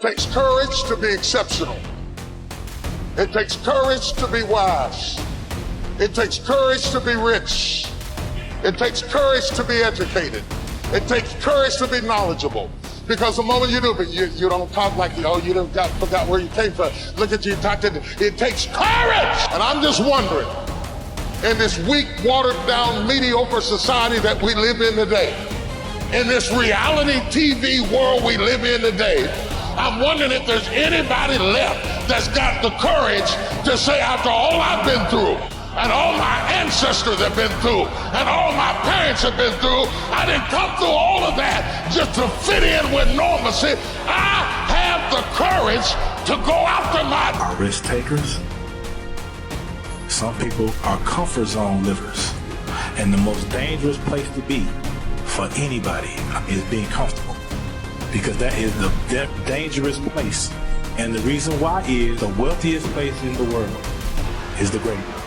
takes courage to be exceptional. It takes courage to be wise. It takes courage to be rich. It takes courage to be educated. It takes courage to be knowledgeable. Because the moment you do, but you don't talk like, oh, you done forgot where you came from. Look at you talking. It takes courage. And I'm just wondering, in this weak, watered down, mediocre society that we live in today, in this reality TV world we live in today, I'm wondering if there's anybody left that's got the courage to say, after all I've been through, and all my ancestors have been through, and all my parents have been through, I didn't come through all of that just to fit in with normalcy. I have the courage to go after my... Are risk takers. Some people are comfort zone livers. And the most dangerous place to be for anybody is being comfortable. Because that is the dangerous place. And the reason why is the wealthiest place in the world is the graveyard.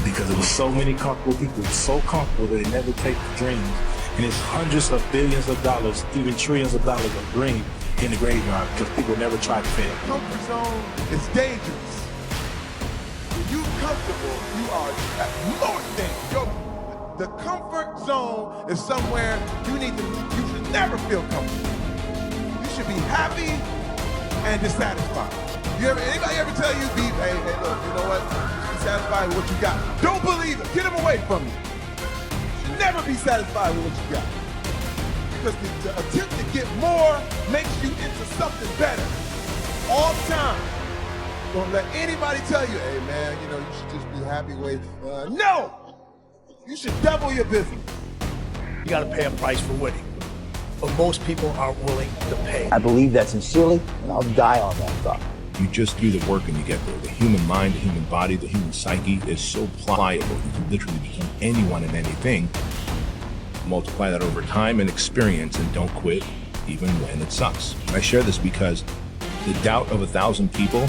Because there were so many comfortable people, so comfortable that they never take the dreams. And it's hundreds of billions of dollars, even trillions of dollars of dreams in the graveyard because people never try to fail. Comfort zone is dangerous. When you're comfortable, you are at most dangerous. The comfort zone is somewhere you should never feel comfortable. You should be happy and dissatisfied. Anybody ever tell you, hey, look, you know what? Be satisfied with what you got. Don't believe it. Get them away from you. You should never be satisfied with what you got. Because the attempt to get more makes you into something better. All the time. Don't let anybody tell you, hey man, you should just be happy with, no! You should double your business. You gotta pay a price for winning. But most people aren't willing to pay. I believe that sincerely, and I'll die on that thought. You just do the work and you get there. The human mind, the human body, the human psyche is so pliable. You can literally become anyone and anything. Multiply that over time and experience, and don't quit even when it sucks. I share this because the doubt of 1,000 people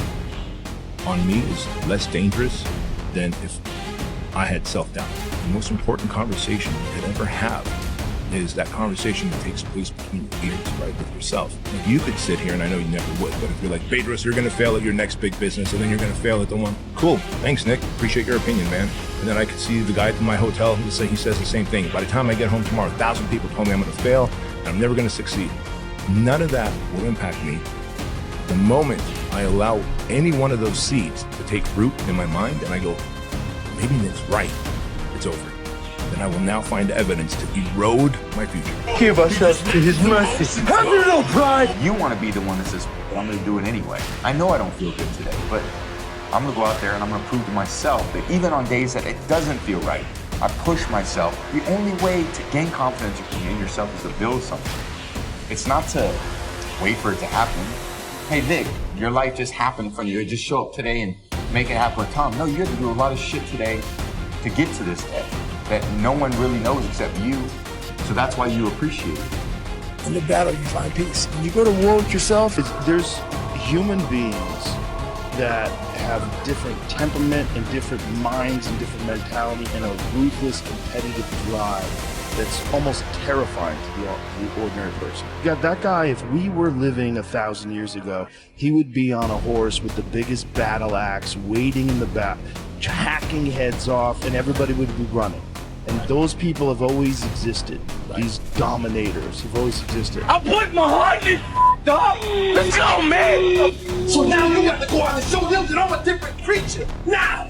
on me is less dangerous than if I had self-doubt. The most important conversation you could ever have is that conversation that takes place between your ears, right, with yourself. Like you could sit here, and I know you never would, but if you're like, Bedros, you're gonna fail at your next big business, and then you're gonna fail at the one. Cool, thanks, Nick. Appreciate your opinion, man. And then I could see the guy at my hotel who he says the same thing. By the time I get home tomorrow, 1,000 people told me I'm gonna fail, and I'm never gonna succeed. None of that will impact me the moment I allow any one of those seeds to take root in my mind, and I go, maybe Nick's right, it's over. Then I will now find evidence to erode my future. Give us to his mercy. Have you no pride? You want to be the one that says, but I'm going to do it anyway. I know I don't feel good today, but I'm going to go out there and I'm going to prove to myself that even on days that it doesn't feel right, I push myself. The only way to gain confidence in yourself is to build something. It's not to wait for it to happen. Hey, Nick, your life just happened for you. Just show up today and make it happen with Tom. No, you have to do a lot of shit today to get to this day that no one really knows except you. So that's why you appreciate it. In the battle, you find peace. When you go to war with yourself, there's human beings that have different temperament and different minds and different mentality and a ruthless, competitive drive that's almost terrifying to the ordinary person. You got that guy, if we were living 1,000 years ago, he would be on a horse with the biggest battle axe, waiting in the back, hacking heads off, and everybody would be running. And those people have always existed. These dominators have always existed. I put my heart in it, dog. Let's go, man. So now you got to go out and show them that I'm a different creature. Now.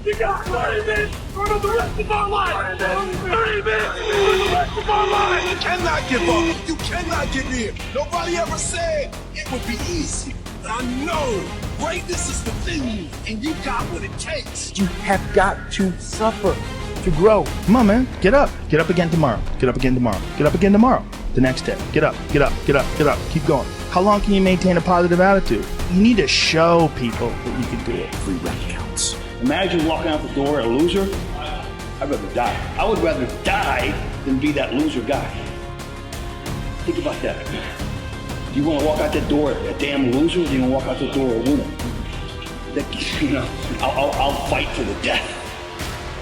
You got 30 minutes for the rest of our life. 30 minutes for the rest of our life. You cannot give up. You cannot give in. Nobody ever said it would be easy. I know greatness is within you, and you got what it takes. You have got to suffer to grow. Come on, man. Get up. Get up again tomorrow. Get up again tomorrow. Get up again tomorrow. The next day. Get up. Get up. Get up. Get up. Keep going. How long can you maintain a positive attitude? You need to show people that you can do it. Every rep counts. Imagine walking out the door a loser. I'd rather die. I would rather die than be that loser guy. Think about that. Do you want to walk out that door a damn loser, or do you want to walk out the door a winner? I'll fight to the death.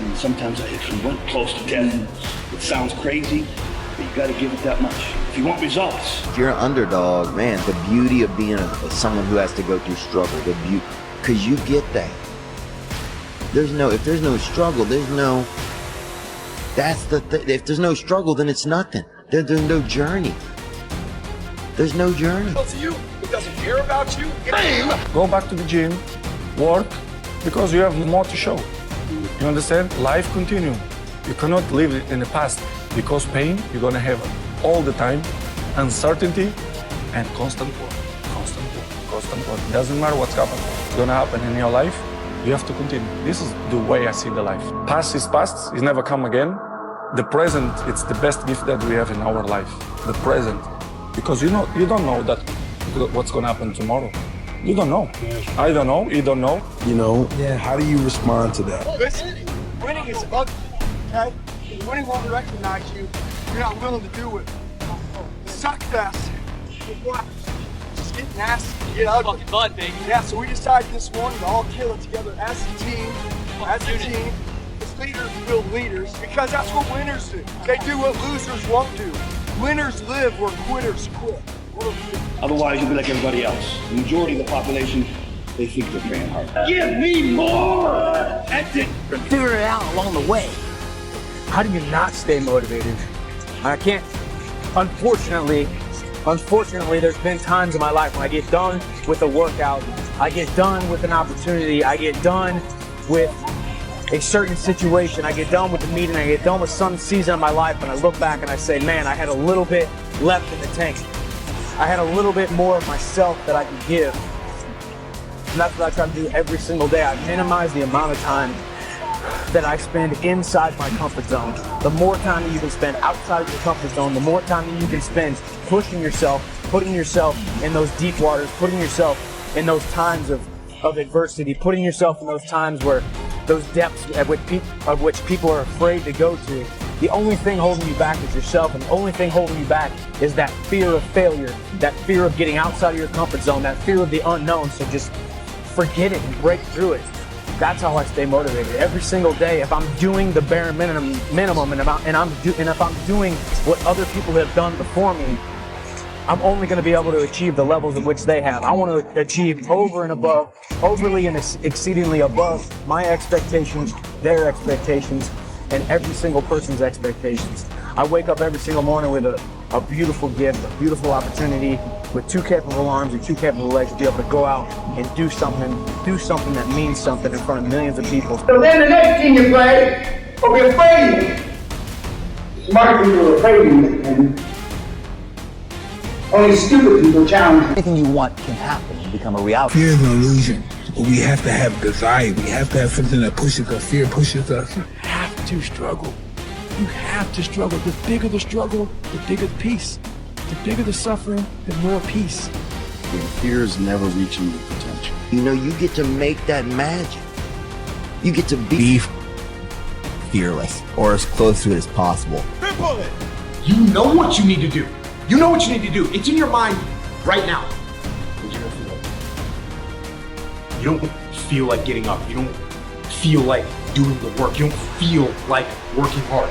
And sometimes I went close to death. It sounds crazy, but you got to give it that much. if you want results. If you're an underdog, man, the beauty of being someone who has to go through struggle, the beauty, because you get that. If there's no struggle, there's no, that's the thing. If there's no struggle, then it's nothing. There's no journey. There's no journey. To you, it doesn't care about you. Fame. Go back to the gym, work, because you have more to show. You understand? Life continues. You cannot live in the past, because pain you're gonna have all the time, uncertainty, and constant work. It doesn't matter what's gonna happen in your life. You have to continue. This is the way I see the life. Past is past. It's never come again. The present, it's the best gift that we have in our life. The present, because you don't know that what's gonna happen tomorrow. You don't know. I don't know. You don't know. You know, how do you respond to that? Listen, winning is ugly, okay? If winning won't recognize you, you're not willing to do it. Suck fest. Just get nasty, get ugly. Fucking bud, baby. Yeah, so we decided this morning to all kill it together as a team. As a team. Because leaders build leaders. Because that's what winners do. They do what losers won't do. Winners live where quitters quit. Otherwise, you'll be like everybody else. The majority of the population, they think they're trying hard. Give me more! That's it. Figure it out along the way. How do you not stay motivated? I can't. Unfortunately, there's been times in my life when I get done with a workout, I get done with an opportunity, I get done with a certain situation, I get done with the meeting, I get done with some season of my life, and I look back and I say, man, I had a little bit left in the tank. I had a little bit more of myself that I could give. And that's what I try to do every single day. I minimize the amount of time that I spend inside my comfort zone. The more time that you can spend outside of your comfort zone, the more time that you can spend pushing yourself, putting yourself in those deep waters, putting yourself in those times of adversity, putting yourself in those times where those depths of which people are afraid to go to. The only thing holding you back is yourself, and the only thing holding you back is that fear of failure, that fear of getting outside of your comfort zone, that fear of the unknown. So just forget it and break through it. That's how I stay motivated every single day. If I'm doing the bare minimum, and if I'm doing what other people have done before me, I'm only going to be able to achieve the levels of which they have. I want to achieve over and above, overly and exceedingly above my expectations, their expectations, and every single person's expectations. I wake up every single morning with a beautiful gift, a beautiful opportunity, with two capable arms and two capable legs to be able to go out and do something that means something in front of millions of people. So then the next team you play will be afraid of you. Smart people are afraid of you, and only stupid people challenge you. Anything you want can happen and become a reality. Fear is an illusion. We have to have desire. We have to have something that pushes us. Fear pushes us. You have to struggle. You have to struggle. The bigger the struggle, the bigger the peace. The bigger the suffering, the more peace. Fear is never reaching your potential. You know, you get to make that magic. You get to be Fearless, or as close to it as possible. Triple it! You know what you need to do. You know what you need to do. It's in your mind right now. You don't feel like getting up. You don't feel like doing the work. You don't feel like working hard.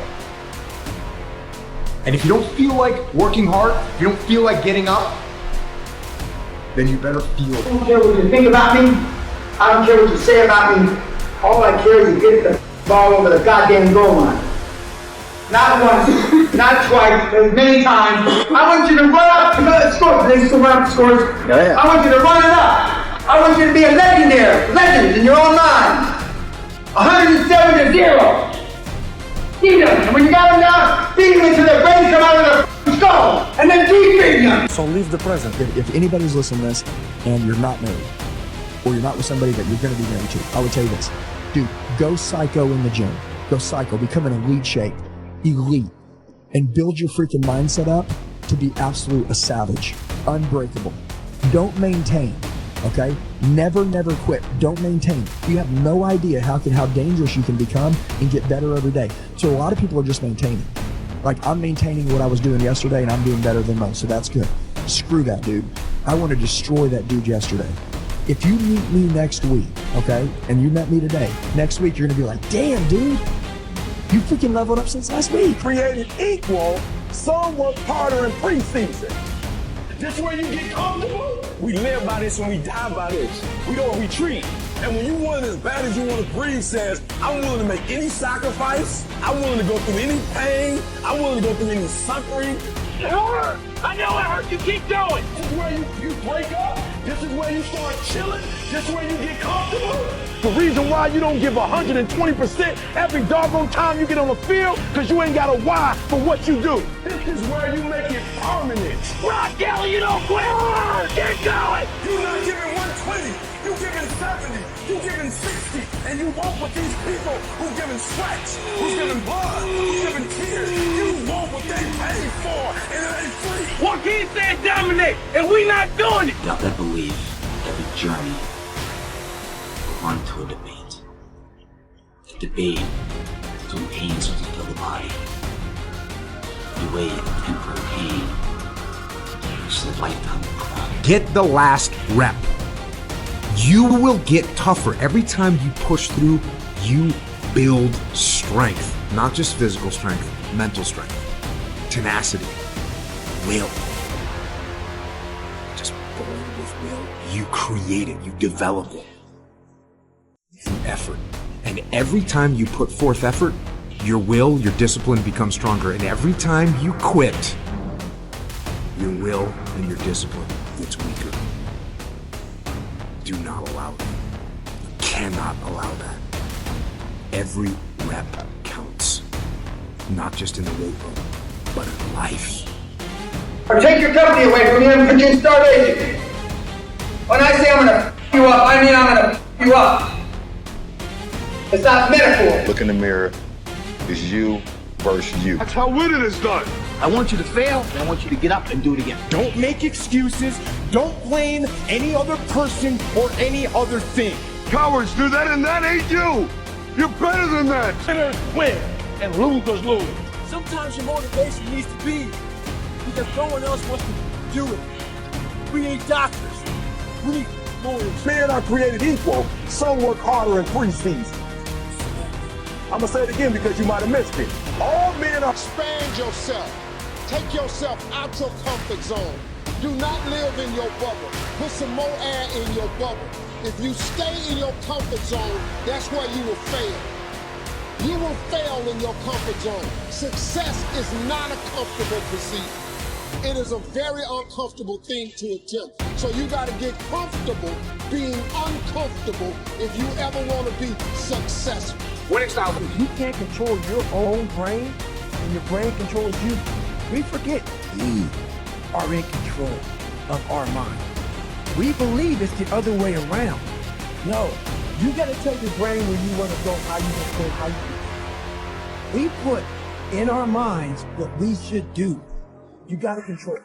And if you don't feel like working hard, if you don't feel like getting up, then you better feel it. I don't care what you think about me. I don't care what you say about me. All I care is to get the ball over the goddamn goal line. Not once, not twice, but many times. I want you to run up to the scores. They still run up the scores. Yeah. I want you to run it up. I want you to be a legend in your own mind. 107-0. Beat them. And when you got them down, beat them until their brains come out of their skull. And then keep beating them. So leave the present. If anybody's listening to this and you're not married, or you're not with somebody that you're going to be married to, I would tell you this. Dude, go psycho in the gym. Go psycho. Become in elite shape. Elite. And build your freaking mindset up to be absolute a savage. Unbreakable. Don't maintain. Okay? Never quit. Don't maintain. You have no idea how dangerous you can become and get better every day. So a lot of people are just maintaining. Like, I'm maintaining what I was doing yesterday and I'm doing better than most, so that's good. Screw that dude. I want to destroy that dude yesterday. If you meet me next week, okay, and you met me today, next week you're going to be like, damn, dude, you freaking leveled up since last week. Created equal Some work harder in preseason. This way you get comfortable. We live by this and we die by this. We don't retreat. And when you want it as bad as you want to breathe says, I'm willing to make any sacrifice. I'm willing to go through any pain. I'm willing to go through any suffering. It hurt. I know it hurt. You keep going. This is where you break up. This is where you start chilling. This is where you get comfortable. The reason why you don't give 120% every doggone time you get on the field, because you ain't got a why for what you do. This is where you make it permanent. Rock Kelly, you don't quit. Get going. You're not giving 120. You giving 70. You giving 60. And you want what these people who's giving sweat, who's giving blood, who's giving tears, you want what they paid for, and it ain't free. Joaquin said dominate, and we not doing it. Without that belief, every journey will run to a debate. The debate is when pain starts to fill the body. You wait and for pain, it's a lifetime of pride. Get the last rep. You will get tougher. Every time you push through, you build strength. Not just physical strength, mental strength, tenacity, will. Just born with will. You create it, you develop it through effort. And every time you put forth effort, your will, your discipline becomes stronger. And every time you quit, your will and your discipline gets weaker. Do not allow it. You cannot allow that. Every rep counts. Not just in the weight room, but in life. Or take your company away from you and put you in starvation. When I say I'm gonna f you up, I mean I'm gonna f you up. It's not metaphor. Look in the mirror. It's you versus you. That's how winning is done. I want you to fail, and I want you to get up and do it again. Don't make excuses. Don't blame any other person or any other thing. Cowards do that, and that ain't you. You're better than that. Winners win, and losers lose. Sometimes your motivation needs to be because no one else wants to do it. We need doctors. We need lawyers. Men are created equal. Some work harder in preseason. I'm gonna say it again because you might have missed it. All men are. Expand yourself. Take yourself out your comfort zone. Do not live in your bubble. Put some more air in your bubble. If you stay in your comfort zone, that's where you will fail. You will fail in your comfort zone. Success is not a comfortable pursuit. It is a very uncomfortable thing to attempt. So you got to get comfortable being uncomfortable if you ever want to be successful. Winning style. If you can't control your own brain and your brain controls you, we forget we are in control of our mind. We believe it's the other way around. No, you gotta tell your brain where you wanna go, how you gonna go, how you. We put in our minds what we should do. You gotta control it.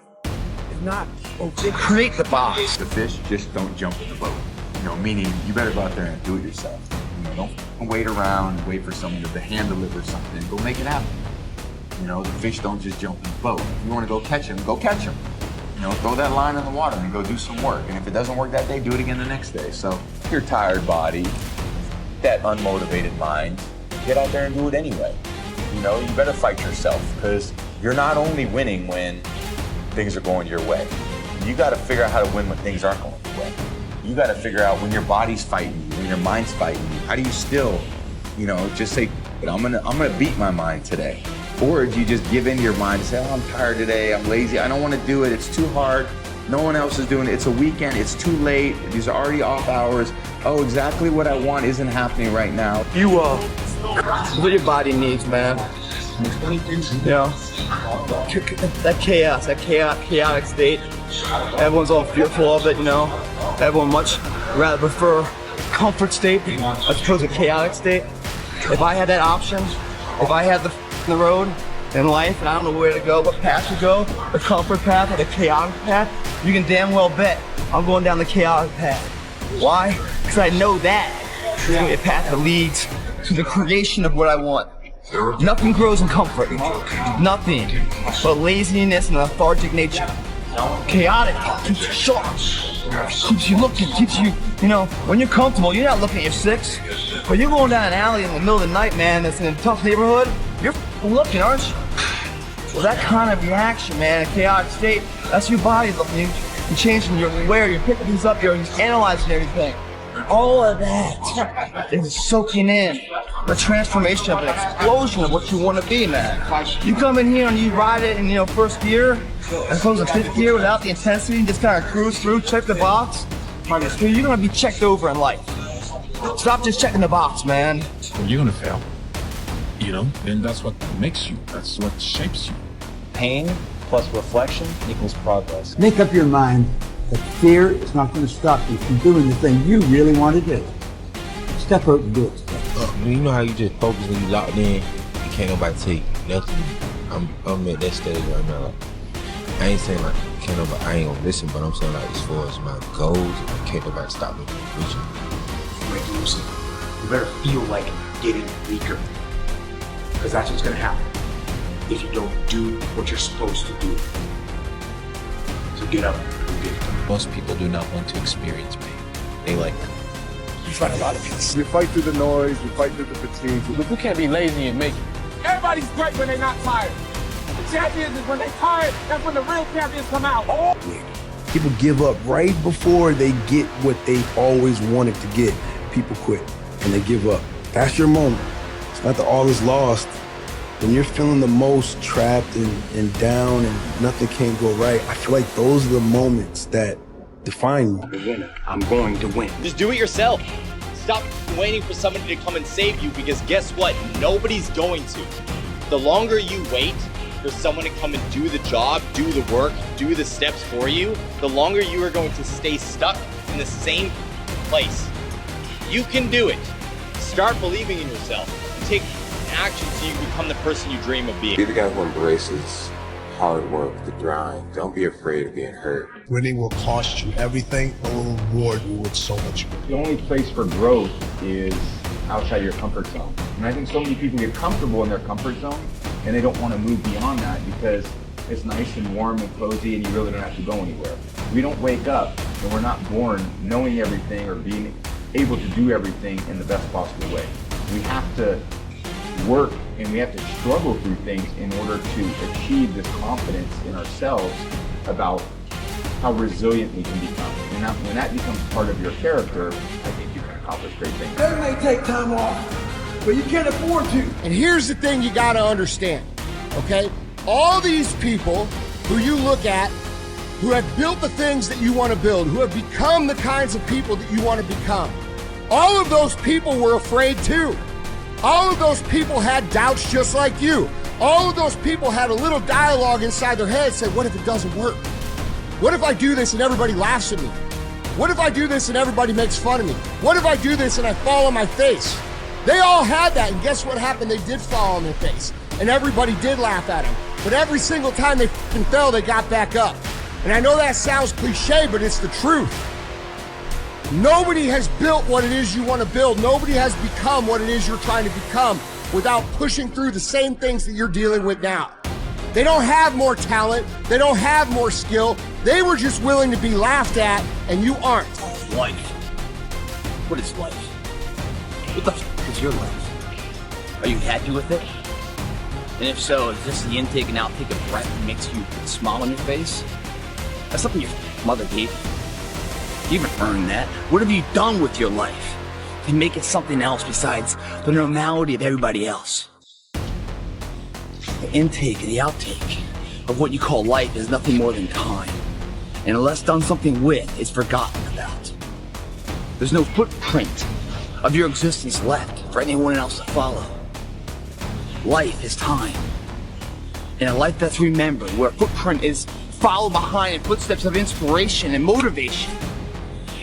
If not, Create the box. The fish just don't jump in the boat. You know, meaning you better go out there and do it yourself. You know, don't wait around and wait for someone to hand deliver something. Go make it happen. You know, the fish don't just jump in the boat. If you want to go catch them, go catch them. You know, throw that line in the water and go do some work. And if it doesn't work that day, do it again the next day. So your tired body, that unmotivated mind, get out there and do it anyway. You know, you better fight yourself because you're not only winning when things are going your way. You got to figure out how to win when things aren't going your way. You got to figure out when your body's fighting you, when your mind's fighting you. How do you still, you know, just say, I'm gonna beat my mind today? Or do you just give in to your mind and say, oh, I'm tired today, I'm lazy, I don't want to do it, it's too hard, no one else is doing it, it's a weekend, it's too late, these are already off hours, oh, exactly what I want isn't happening right now. You what your body needs, man. Yeah. That chaos, that chaotic state. Everyone's all fearful of it, you know. Everyone much rather prefer comfort state as opposed to chaotic state. If I had that option, if I had the road in life and I don't know where to go, what path to go, the comfort path or the chaotic path, you can damn well bet I'm going down the chaotic path. Why? Because I know that is going to be a path that leads to the creation of what I want. Nothing grows in comfort. Nothing but laziness and lethargic nature. Chaotic keeps you sharp, keeps you looking, keeps you, you know, when you're comfortable, you're not looking at your six, but you're going down an alley in the middle of the night, man, that's in a tough neighborhood, you're looking, aren't you? Well, that kind of reaction, man, a chaotic state, that's your body looking. You're changing your aware, you're picking things up, you're analyzing everything. All of that is soaking in the transformation of an explosion of what you want to be, man. You come in here and you ride it in, first gear, as opposed to fifth gear without the intensity, just kind of cruise through, check the box. You're gonna be checked over in life. Stop just checking the box, man. You're gonna fail. And that's what makes you. That's what shapes you. Pain plus reflection equals progress. Make up your mind that fear is not going to stop you from doing the thing you really want to do. Step out and do it. You know how you just focus when you locked in, you can't nobody take nothing. I'm at that stage right now. Like, I ain't saying like I ain't gonna listen, but I'm saying like as far as my goals, can't nobody stop me from reaching. Like losing, you better feel like getting weaker, because that's what's gonna happen if you don't do what you're supposed to do. So get up and get it done. Most people do not want to experience pain. They like it. You find a lot of peace. You fight through the noise, you fight through the fatigue. But you can't be lazy and make it. Everybody's great when they're not tired. The champions is when they're tired, that's when the real champions come out. Oh. People give up right before they get what they've always wanted to get. People quit and they give up. That's your moment. It's not that all is lost. When you're feeling the most trapped and down and nothing can go right, I feel like those are the moments that define me. I'm a winner. I'm going to win. Just do it yourself. Stop waiting for somebody to come and save you, because guess what? Nobody's going to. The longer you wait for someone to come and do the job, do the work, do the steps for you, the longer you are going to stay stuck in the same place. You can do it. Start believing in yourself and take action so you become the person you dream of being. Be the guy who embraces hard work, the grind. Don't be afraid of being hurt. Winning will cost you everything, but will reward you with so much more. The only place for growth is outside your comfort zone. And I think so many people get comfortable in their comfort zone and they don't want to move beyond that because it's nice and warm and cozy and you really don't have to go anywhere. We don't wake up and we're not born knowing everything or being able to do everything in the best possible way. We have to work and we have to struggle through things in order to achieve this confidence in ourselves about how resilient we can become. And when that becomes part of your character, I think you can accomplish great things. They may take time off, but you can't afford to. And here's the thing you gotta understand, okay? All these people who you look at, who have built the things that you want to build, who have become the kinds of people that you want to become, all of those people were afraid too. All of those people had doubts just like you. All of those people had a little dialogue inside their head saying, what if it doesn't work? What if I do this and everybody laughs at me? What if I do this and everybody makes fun of me? What if I do this and I fall on my face? They all had that, and guess what happened? They did fall on their face, and everybody did laugh at them. But every single time they fell, they got back up. And I know that sounds cliche, but it's the truth. Nobody has built what it is you want to build. Nobody has become what it is you're trying to become without pushing through the same things that you're dealing with now. They don't have more talent. They don't have more skill. They were just willing to be laughed at, and you aren't. Life. What is life? What the f is your life? Are you happy with it? And if so, is this the intake and outtake of breath that makes you put a smile on your face? That's something your mother gave you. You haven't earned that. What have you done with your life to make it something else besides the normality of everybody else? The intake and the outtake of what you call life is nothing more than time. And unless done something with, it's forgotten about. There's no footprint of your existence left for anyone else to follow. Life is time. And a life that's remembered, where a footprint is followed behind in footsteps of inspiration and motivation,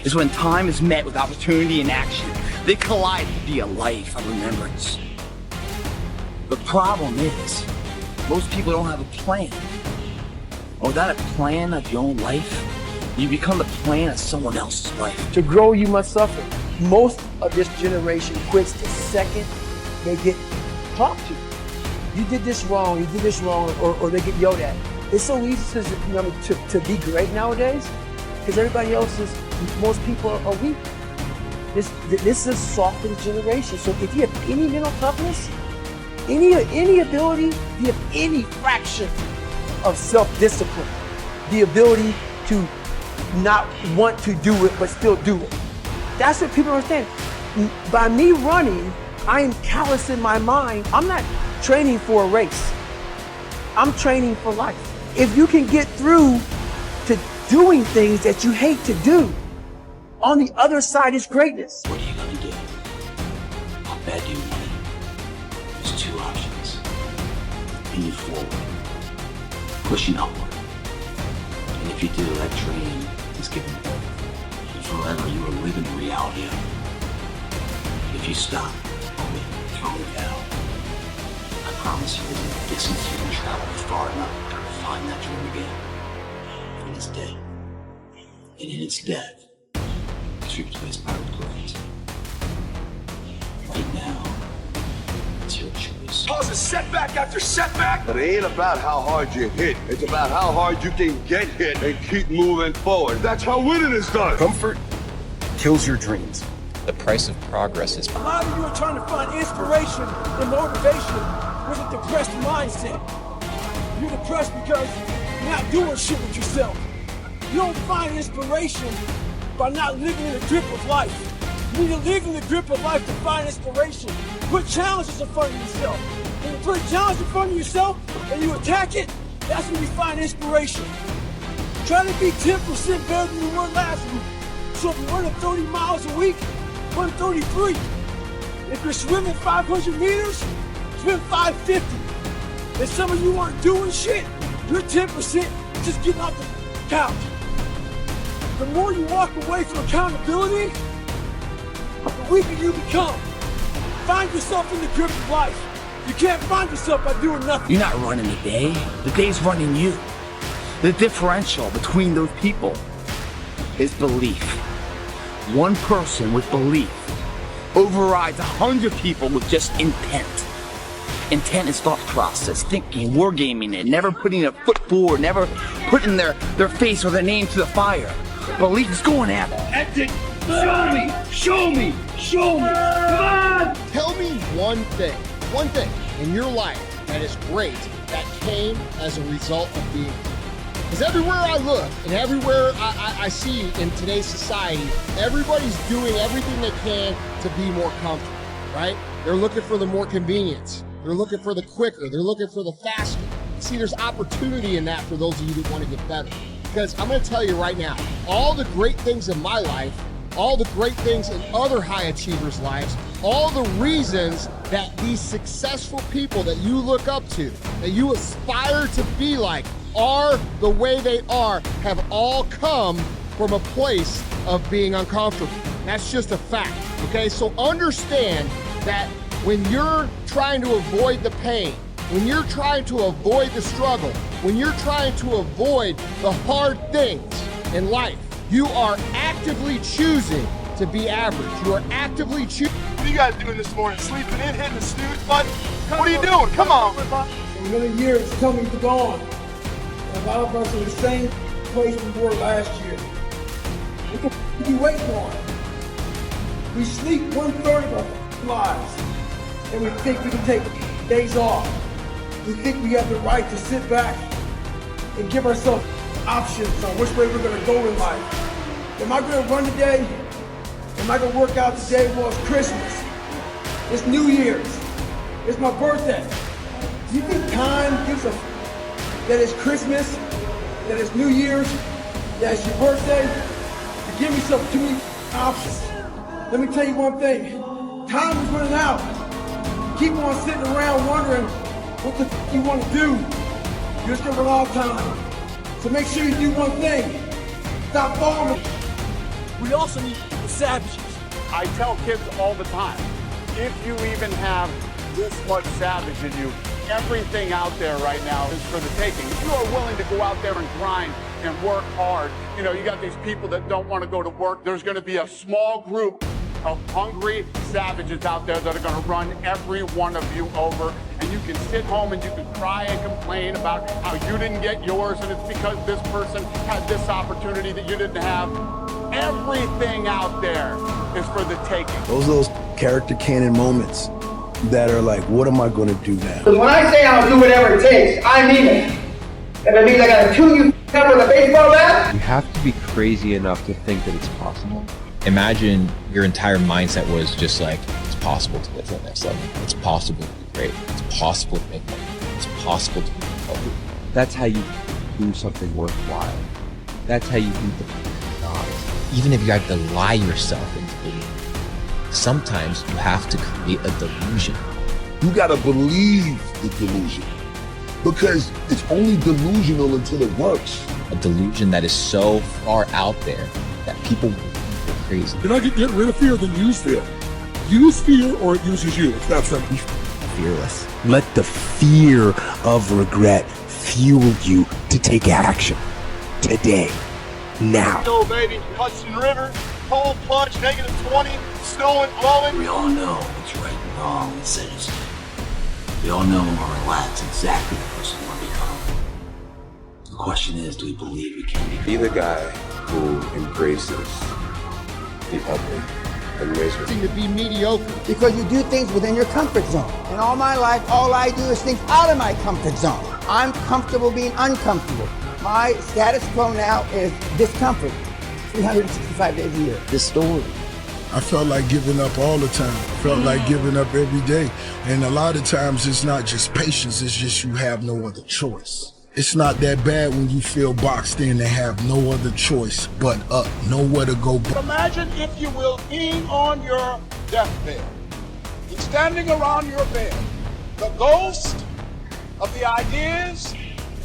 is when time is met with opportunity and action. They collide to be a life of remembrance. The problem is, most people don't have a plan. And without a plan of your own life, you become the plan of someone else's life. To grow, you must suffer. Most of this generation quits the second they get talked to. You did this wrong, or they get yelled at. It's so easy to be great nowadays because everybody else is, most people are weak. This is a softened generation. So if you have any mental toughness, any ability, if you have any fraction of self-discipline, the ability to not want to do it but still do it. That's what people don't understand. By me running, I am callous in my mind. I'm not training for a race. I'm training for life. If you can get through to doing things that you hate to do, on the other side is greatness. What are you gonna do? How bad do you want it? There's two options. Moving forward, pushing upward. And if you do, that dream is given birth. And forever you are living the reality of it. If you stop, quit, throw it down, I promise you there's a distance you can travel far enough to find that dream again. And it's dead. And in its death, it's replaced by regret. Right now, it's your choice. Causes setback after setback. But it ain't about how hard you hit. It's about how hard you can get hit and keep moving forward. That's how winning is done. Comfort kills your dreams. The price of progress is... A lot of you are trying to find inspiration and motivation with a depressed mindset. You're depressed because you're not doing shit with yourself. You don't find inspiration by not living in the grip of life. You need to live in the grip of life to find inspiration. Put challenges in front of yourself. When you put a challenge in front of yourself and you attack it, that's when you find inspiration. Try to be 10% better than you were last week. So if you're running 30 miles a week, run 33. If you're swimming 500 meters, swim 550. If some of you aren't doing shit, you're 10% just getting off the couch. The more you walk away from accountability, the weaker you become. Find yourself in the grip of life. You can't find yourself by doing nothing. You're not running the day. The day's running you. The differential between those people is belief. One person with belief overrides 100 people with just intent. Intent is thought process, thinking, wargaming it, never putting a foot forward, never putting their face or their name to the fire. Belief is going at it. That's it. Show me, show me, show me. Come on. Tell me one thing in your life that is great that came as a result of being. Because everywhere I look and everywhere I see in today's society, everybody's doing everything they can to be more comfortable, right? They're looking for the more convenience. They're looking for the quicker. They're looking for the faster. See, there's opportunity in that for those of you that want to get better. Because I'm going to tell you right now, all the great things in my life, all the great things in other high achievers' lives, all the reasons that these successful people that you look up to, that you aspire to be like, are the way they are, have all come from a place of being uncomfortable. That's just a fact, okay? So understand that when you're trying to avoid the pain, when you're trying to avoid the struggle, when you're trying to avoid the hard things in life, you are actively choosing to be average. You are actively choosing. What are you guys doing this morning? Sleeping in, hitting the snooze button? What are you doing? Come on. Another year is coming to gone. And a lot of us are in the same place we were last year. What the you waiting on? We sleep 1/3 of our lives. And we think we can take days off. We think we have the right to sit back and give ourselves options on which way we're going to go in life. Am I going to run today? Am I going to work out today? Well, it's Christmas. It's New Year's. It's my birthday. Do you think time gives a that it's Christmas, that it's New Year's, that it's your birthday? You give yourself too many options. Let me tell you one thing. Time is running out. Keep on sitting around wondering what the you want to do. You're just going to run out of time. So make sure you do one thing. Stop falling. We also need the savages. I tell kids all the time, if you even have this much savage in you, everything out there right now is for the taking. If you are willing to go out there and grind and work hard, you know, you got these people that don't want to go to work. There's going to be a small group of hungry savages out there that are going to run every one of you over. And you can sit home and you can cry and complain about how you didn't get yours and it's because this person had this opportunity that you didn't have. Everything out there is for the taking. Those character canon moments that are like, what am I gonna do now? Because when I say I'll do whatever it takes, I mean it. If it means I gotta tune you up with a baseball bat. You have to be crazy enough to think that it's possible. Imagine your entire mindset was just like, it's possible to get to the next level. It's possible to be great. It's possible to make money. It's possible to be healthy. That's how you do something worthwhile. That's how you do the odds. Even if you have to lie yourself into believing, sometimes you have to create a delusion. You gotta believe the delusion, because it's only delusional until it works. A delusion that is so far out there that people will think you're crazy. You're not gonna get rid of fear, then use fear. Use fear or it uses you. It's that simple. Fearless. Let the fear of regret fuel you to take action. Today. Now. Yo, baby, Hudson River, cold plunge, -20, snowing, blowing. We all know what's right and wrong in cities. We all know when we're relaxed exactly the person we want to become. The question is, do we believe we can Be the guy who embraces the ugly and misery. To be mediocre. Because you do things within your comfort zone. And all my life, all I do is things out of my comfort zone. I'm comfortable being uncomfortable. My status quo now is discomfort, 365 days a year. this story? I felt like giving up all the time. Felt like giving up every day. And a lot of times it's not just patience, it's just you have no other choice. It's not that bad when you feel boxed in and have no other choice but up, nowhere to go. Imagine, if you will, being on your deathbed and standing around your bed, the ghost of the ideas,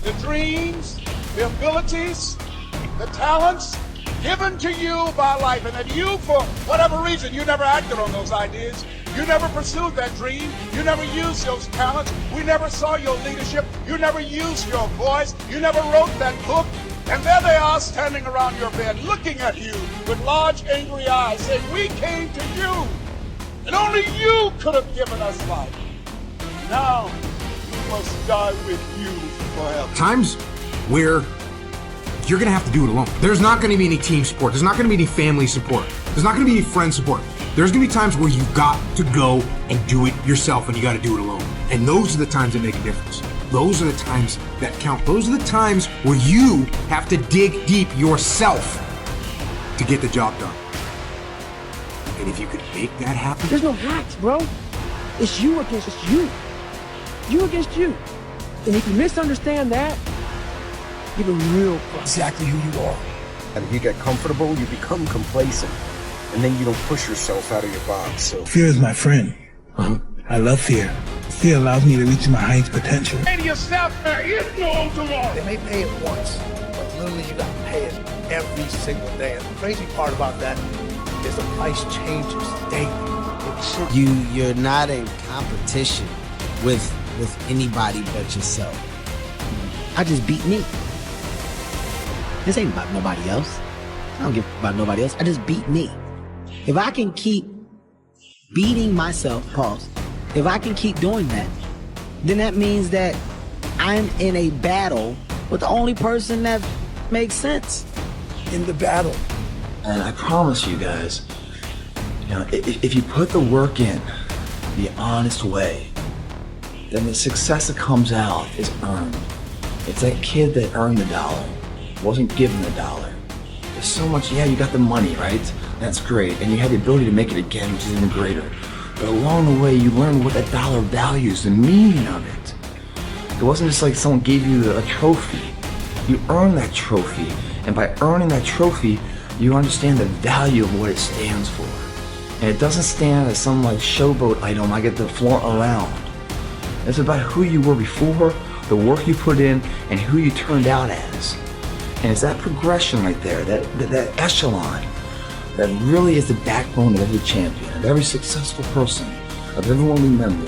the dreams, the abilities, the talents given to you by life, and that you, for whatever reason, you never acted on those ideas, you never pursued that dream, you never used those talents, we never saw your leadership, you never used your voice, you never wrote that book, and there they are standing around your bed looking at you with large angry eyes saying, we came to you, and only you could have given us life. Now, we must die with you forever. Times where you're gonna have to do it alone. There's not gonna be any team support. There's not gonna be any family support. There's not gonna be any friend support. There's gonna be times where you got to go and do it yourself, and you gotta do it alone. And those are the times that make a difference. Those are the times that count. Those are the times where you have to dig deep yourself to get the job done. And if you could make that happen, There's no hacks, bro. It's you against you. You against you. And if you misunderstand that, you're the real Exactly who you are. And if you get comfortable, you become complacent. And then you don't push yourself out of your box. So Fear is my friend. I love fear. Fear allows me to reach my highest potential. Say to yourself, there is no tomorrow. they may pay it once, but literally you got to pay it every single day. And the crazy part about that is the price changes daily. You're not in competition with anybody but yourself. I just beat me. This ain't about nobody else. I don't give about nobody else. I just beat me. If I can keep beating myself, if I can keep doing that, then that means that I'm in a battle with the only person that makes sense. In the battle. And I promise you guys, if you put the work in the honest way, then the success that comes out is earned. It's that kid that earned the dollar, wasn't given the dollar. There's so much, you got the money, right? That's great, and you had the ability to make it again, which is even greater. But along the way, you learn what that dollar values, the meaning of it. It wasn't just like someone gave you a trophy. You earned that trophy, and by earning that trophy, you understand the value of what it stands for. And it doesn't stand as some like showboat item I get to flaunt around. It's about who you were before, the work you put in, and who you turned out as. And it's that progression right there, that echelon, that really is the backbone of every champion, of every successful person, of everyone we remember.